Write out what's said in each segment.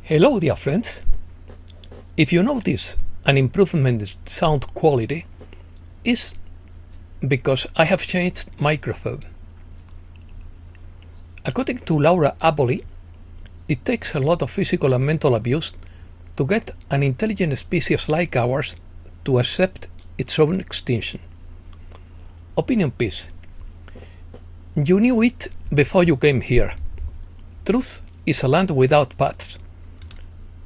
Hello dear friends. If you notice an improvement in sound quality, it's because I have changed microphone. According to Laura Aboli, it takes a lot of physical and mental abuse to get an intelligent species like ours to accept its own extinction. Opinion piece. You knew it before you came here. Truth is a land without paths.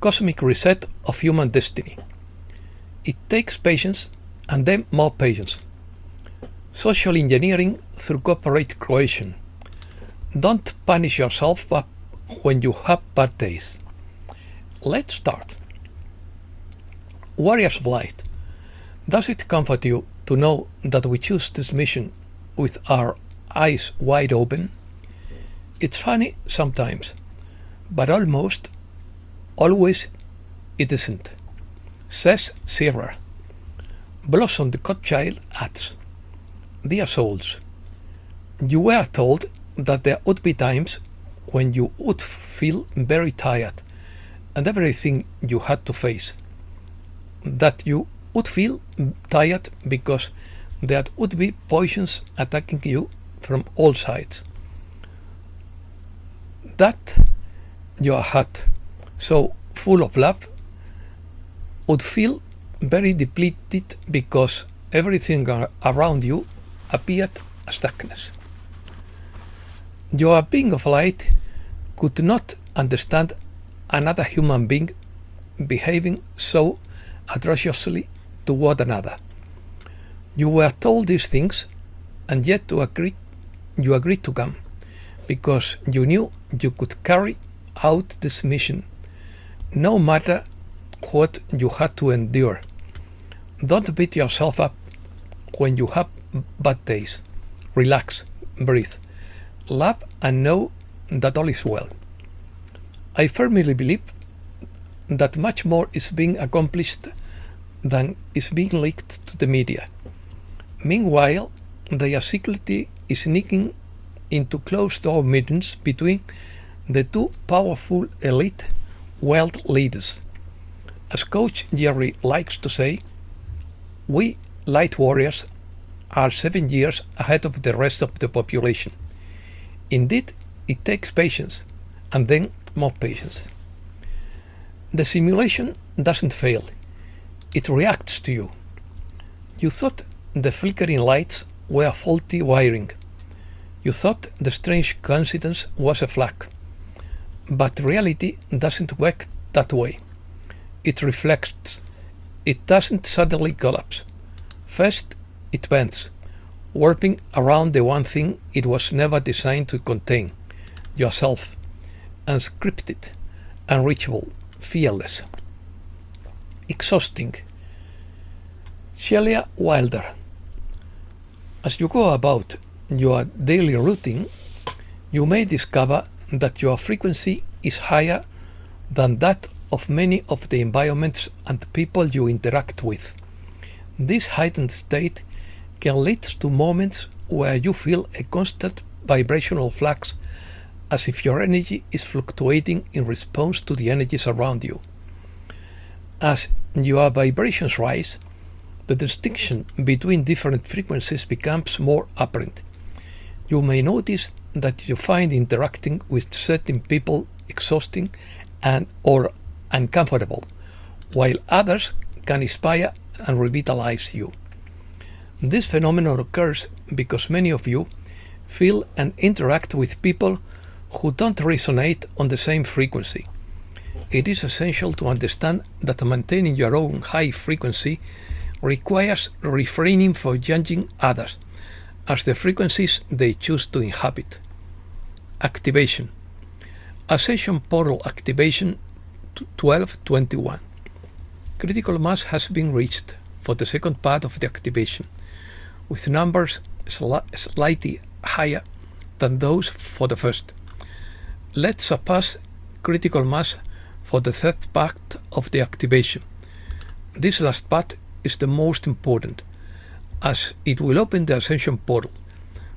Cosmic reset of human destiny. It takes patience and then more patience. Social engineering through corporate coercion. Don't punish yourself when you have bad days. Let's start. Warriors of Light. Does it comfort you to know that we choose this mission with our eyes wide open? It's funny sometimes, but almost always it isn't, says Sierra. Blossom the Godchild adds, Dear souls, you were told that there would be times when you would feel very tired and everything you had to face. That you would feel tired because there would be poisons attacking you from all sides. That your heart, so full of love, would feel very depleted because everything around you appeared as darkness. Your being of light could not understand another human being behaving so atrociously toward another. You were told these things, and yet you agreed to come, because you knew you could carry out this mission, no matter what you had to endure. Don't beat yourself up when you have bad days. Relax, breathe, laugh, and know that all is well. I firmly believe that much more is being accomplished than is being leaked to the media. Meanwhile, they are secretly sneaking into closed-door meetings between the two powerful elite world leaders. As Coach Jerry likes to say, we light warriors are 7 years ahead of the rest of the population. Indeed, it takes patience, and then more patience. The simulation doesn't fail. It reacts to you. You thought the flickering lights were faulty wiring. You thought the strange coincidence was a flag. But reality doesn't work that way. It reflects. It doesn't suddenly collapse. First, it bends, warping around the one thing it was never designed to contain, yourself, unscripted, unreachable, fearless. Exhausting. Shelia Wilder. As you go about your daily routine, you may discover that your frequency is higher than that of many of the environments and people you interact with. This heightened state can lead to moments where you feel a constant vibrational flux, as if your energy is fluctuating in response to the energies around you. As your vibrations rise, the distinction between different frequencies becomes more apparent. You may notice that you find interacting with certain people exhausting and or uncomfortable, while others can inspire and revitalize you. This phenomenon occurs because many of you feel and interact with people who don't resonate on the same frequency. It is essential to understand that maintaining your own high frequency requires refraining from judging others as the frequencies they choose to inhabit. Activation. Ascension portal activation 1221. Critical mass has been reached for the second part of the activation, with numbers slightly higher than those for the first. Let's surpass critical mass for the third part of the activation. This last part is the most important, as it will open the Ascension portal.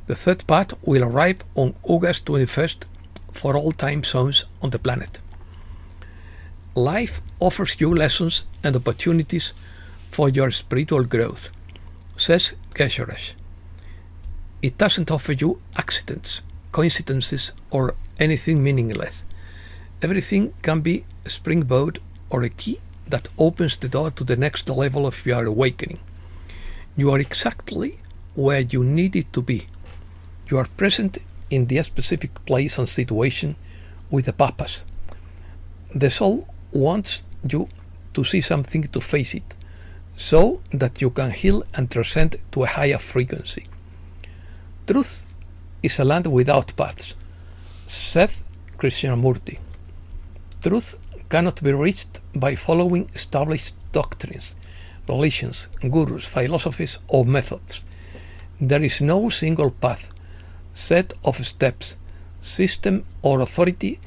The third part will arrive on August 21st for all time zones on the planet. Life offers you lessons and opportunities for your spiritual growth, says Geshe. It doesn't offer you accidents, coincidences, or anything meaningless. Everything can be a springboard or a key that opens the door to the next level of your awakening. You are exactly where you needed to be. You are present in the specific place and situation with a purpose. The soul wants you to see something to face it, so that you can heal and transcend to a higher frequency. Truth is a land without paths, said Krishnamurti. Truth cannot be reached by following established doctrines, religions, gurus, philosophies, or methods. There is no single path, set of steps, system, or authority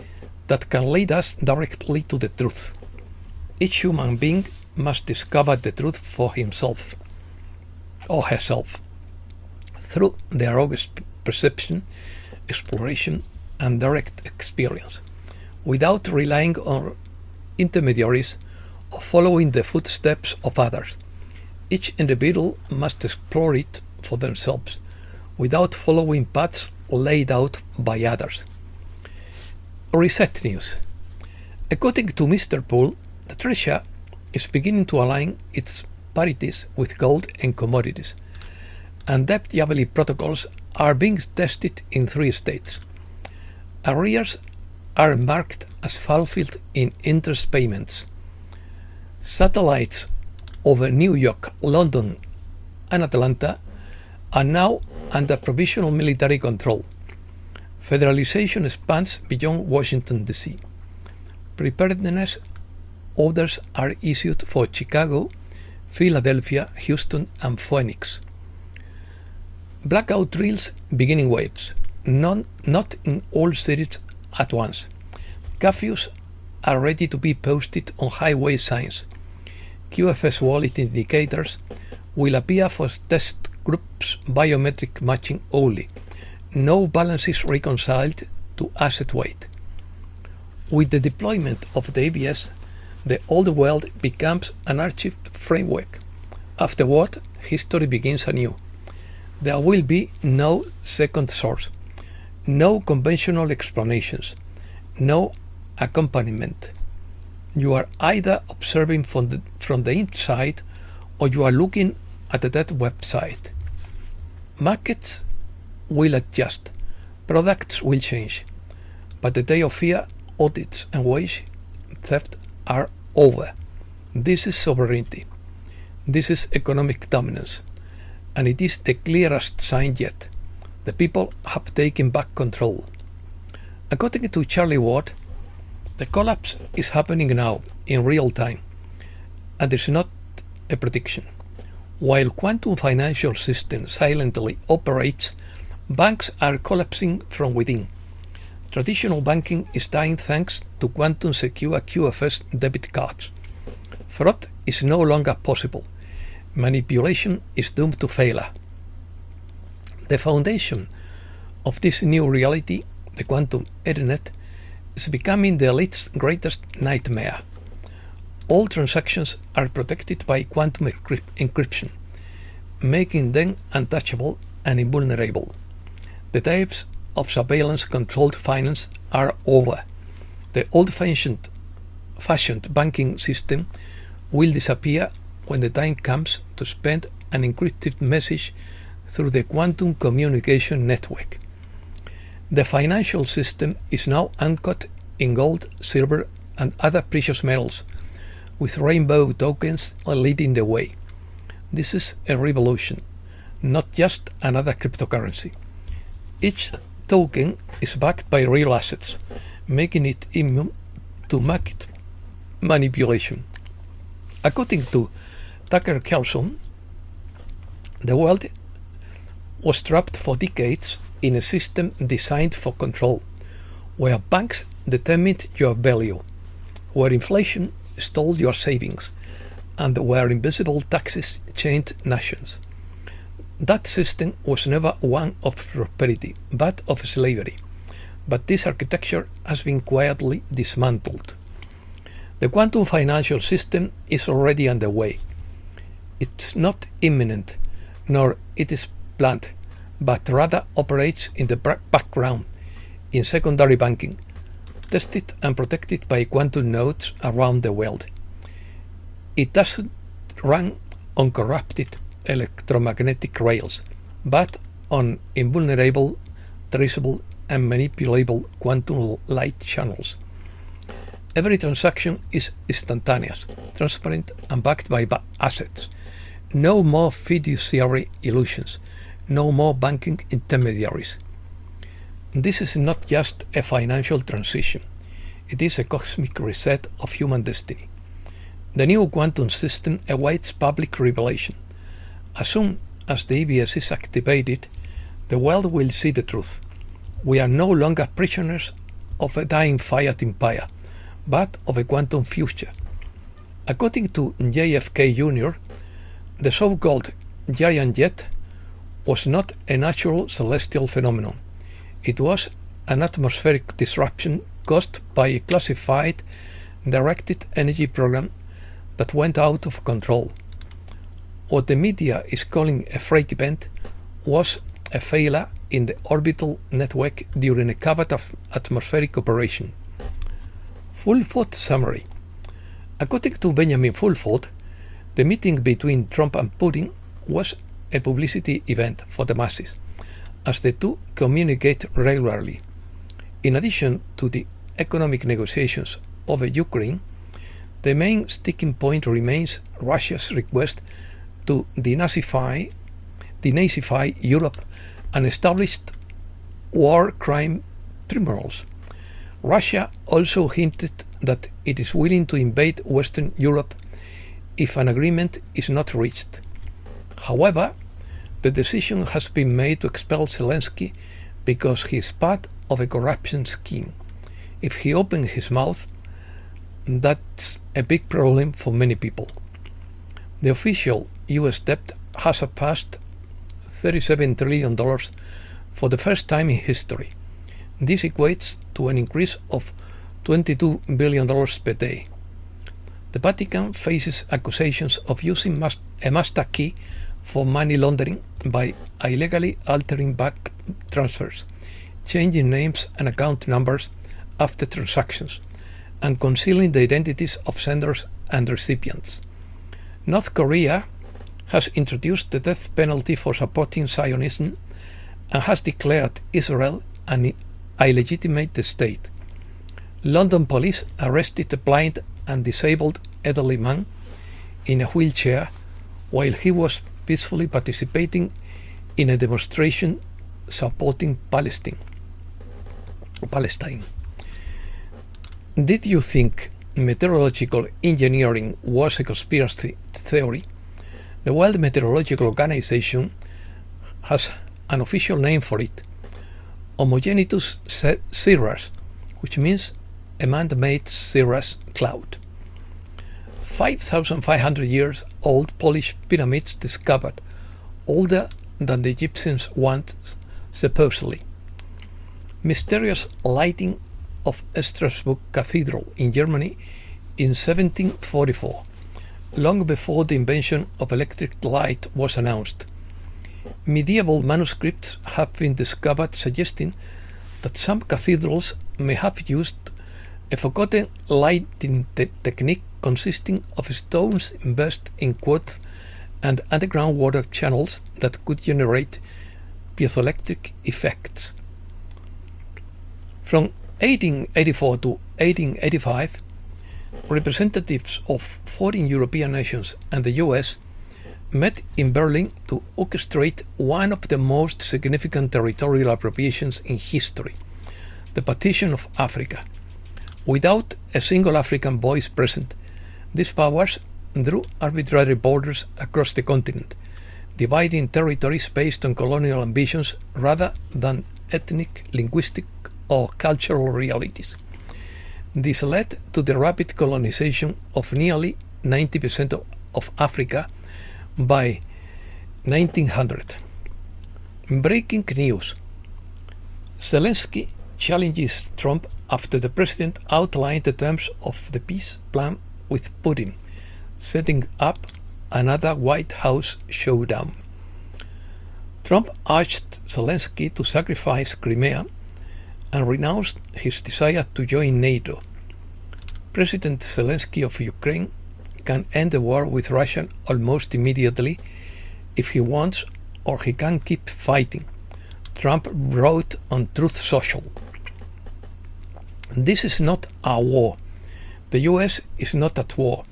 that can lead us directly to the truth. Each human being must discover the truth for himself or herself through their own perception, exploration, and direct experience, without relying on intermediaries or following the footsteps of others. Each individual must explore it for themselves, without following paths laid out by others. Reset News. According to Mr. Poole, the treasure is beginning to align its parities with gold and commodities, and debt jubilee protocols are being tested in 3 states. Arrears are marked as fulfilled in interest payments. Satellites over New York, London, and Atlanta are now under provisional military control. Federalization expands beyond Washington, D.C. Preparedness orders are issued for Chicago, Philadelphia, Houston, and Phoenix. Blackout drills beginning waves, not in all cities at once. Curfews are ready to be posted on highway signs. QFS wallet indicators will appear for test groups biometric matching only. No balances reconciled to asset weight. With the deployment of the ABS, the old world becomes an archived framework. Afterward, history begins anew. There will be no second source, no conventional explanations, no accompaniment. You are either observing from the inside, or you are looking at a dead website. Markets will adjust, products will change, but the day of fear, audits, and wage theft are over. This is sovereignty. This is economic dominance, and it is the clearest sign yet. The people have taken back control. According to Charlie Ward, the collapse is happening now in real time, and is not a prediction. While quantum financial system silently operates, banks are collapsing from within. Traditional banking is dying thanks to quantum secure QFS debit cards. Fraud is no longer possible. Manipulation is doomed to failure. The foundation of this new reality, the quantum internet, is becoming the elite's greatest nightmare. All transactions are protected by quantum encryption, making them untouchable and invulnerable. The days of surveillance-controlled finance are over. The old-fashioned banking system will disappear when the time comes to send an encrypted message through the quantum communication network. The financial system is now anchored in gold, silver, and other precious metals, with rainbow tokens leading the way. This is a revolution, not just another cryptocurrency. Each token is backed by real assets, making it immune to market manipulation. According to Tucker Carlson, the world was trapped for decades in a system designed for control, where banks determined your value, where inflation stole your savings, and where invisible taxes chained nations. That system was never one of prosperity, but of slavery. But this architecture has been quietly dismantled. The quantum financial system is already underway. It's not imminent, nor it is planned, but rather operates in the background in secondary banking, tested and protected by quantum nodes around the world. It doesn't run on corrupted electromagnetic rails, but on invulnerable, traceable, and manipulable quantum light channels. Every transaction is instantaneous, transparent, and backed by assets. No more fiduciary illusions, no more banking intermediaries. This is not just a financial transition, it is a cosmic reset of human destiny. The new quantum system awaits public revelation. As soon as the EBS is activated, the world will see the truth. We are no longer prisoners of a dying fiat empire, but of a quantum future. According to JFK Jr., the so-called giant jet was not a natural celestial phenomenon. It was an atmospheric disruption caused by a classified, directed energy program that went out of control. What the media is calling a freak event was a failure in the orbital network during a covert atmospheric operation. Fulford summary. According to Benjamin Fulford, the meeting between Trump and Putin was a publicity event for the masses, as the two communicate regularly. In addition to the economic negotiations over Ukraine, the main sticking point remains Russia's request to denazify Europe and establish war crime tribunals. Russia also hinted that it is willing to invade Western Europe if an agreement is not reached. However, the decision has been made to expel Zelensky because he is part of a corruption scheme. If he opens his mouth, that's a big problem for many people. The official US debt has surpassed $37 trillion for the first time in history. This equates to an increase of $22 billion per day. The Vatican faces accusations of using a master key for money laundering by illegally altering bank transfers, changing names and account numbers after transactions, and concealing the identities of senders and recipients. North Korea has introduced the death penalty for supporting Zionism and has declared Israel an illegitimate state. London police arrested a blind and disabled elderly man in a wheelchair while he was peacefully participating in a demonstration supporting Palestine. Did you think meteorological engineering was a conspiracy theory? The World Meteorological Organization has an official name for it, Homogeneous Cirrus, which means a man-made cirrus cloud. 5,500 years old Polish pyramids discovered, older than the Egyptians once, supposedly. Mysterious lighting of Strasbourg Cathedral in Germany in 1744, long before the invention of electric light was announced. Medieval manuscripts have been discovered suggesting that some cathedrals may have used a forgotten lighting technique consisting of stones immersed in quartz and underground water channels that could generate piezoelectric effects. From 1884 to 1885, representatives of 14 European nations and the US met in Berlin to orchestrate one of the most significant territorial appropriations in history, the partition of Africa. Without a single African voice present, these powers drew arbitrary borders across the continent, dividing territories based on colonial ambitions rather than ethnic, linguistic, or cultural realities. This led to the rapid colonization of nearly 90% of Africa by 1900. Breaking news. Zelensky challenges Trump after the president outlined the terms of the peace plan with Putin, setting up another White House showdown. Trump urged Zelensky to sacrifice Crimea and renounced his desire to join NATO. President Zelensky of Ukraine can end the war with Russia almost immediately if he wants, or he can keep fighting, Trump wrote on Truth Social. This is not a war. The US is not at war.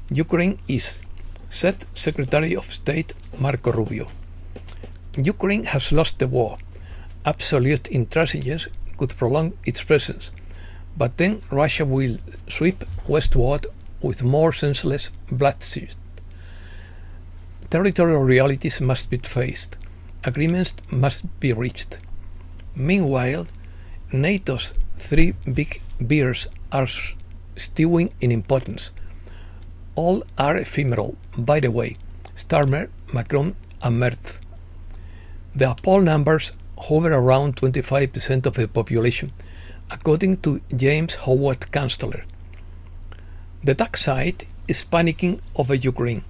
Ukraine is, said Secretary of State Marco Rubio. Ukraine has lost the war. Absolute intransigence could prolong its presence, but then Russia will sweep westward with more senseless bloodshed. Territorial realities must be faced. Agreements must be reached. Meanwhile, NATO's three big bears are stewing in importance. All are ephemeral, by the way: Starmer, Macron, and Merz. Their poll numbers hover around 25% of the population, according to James Howard Chancellor. The dark side is panicking over Ukraine.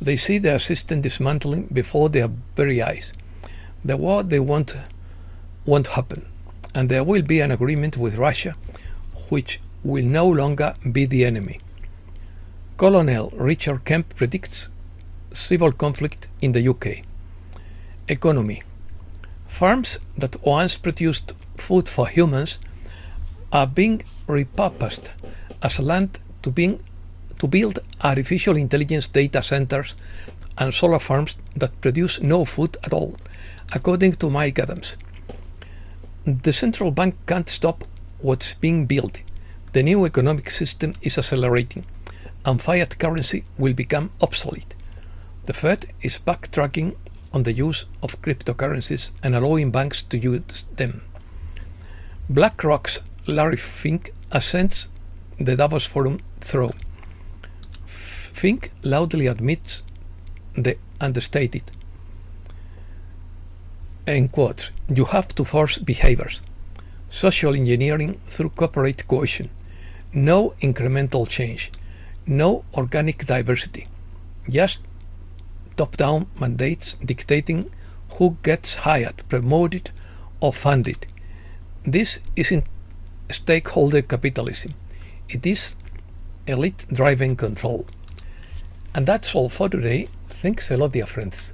They see their system dismantling before their very eyes. The war they want won't happen, and there will be an agreement with Russia, which will no longer be the enemy. Colonel Richard Kemp predicts civil conflict in the UK. Economy. Farms that once produced food for humans are being repurposed as land to build artificial intelligence data centers and solar farms that produce no food at all, according to Mike Adams. The central bank can't stop what's being built. The new economic system is accelerating, and fiat currency will become obsolete. The Fed is backtracking on the use of cryptocurrencies and allowing banks to use them. BlackRock's Larry Fink ascends the Davos Forum throne. Fink loudly admits the understated. In quotes, you have to force behaviors. Social engineering through corporate coercion. No incremental change. No organic diversity. Just top-down mandates dictating who gets hired, promoted, or funded. This isn't stakeholder capitalism. It is elite-driven control. And that's all for today. Thanks a lot, dear friends.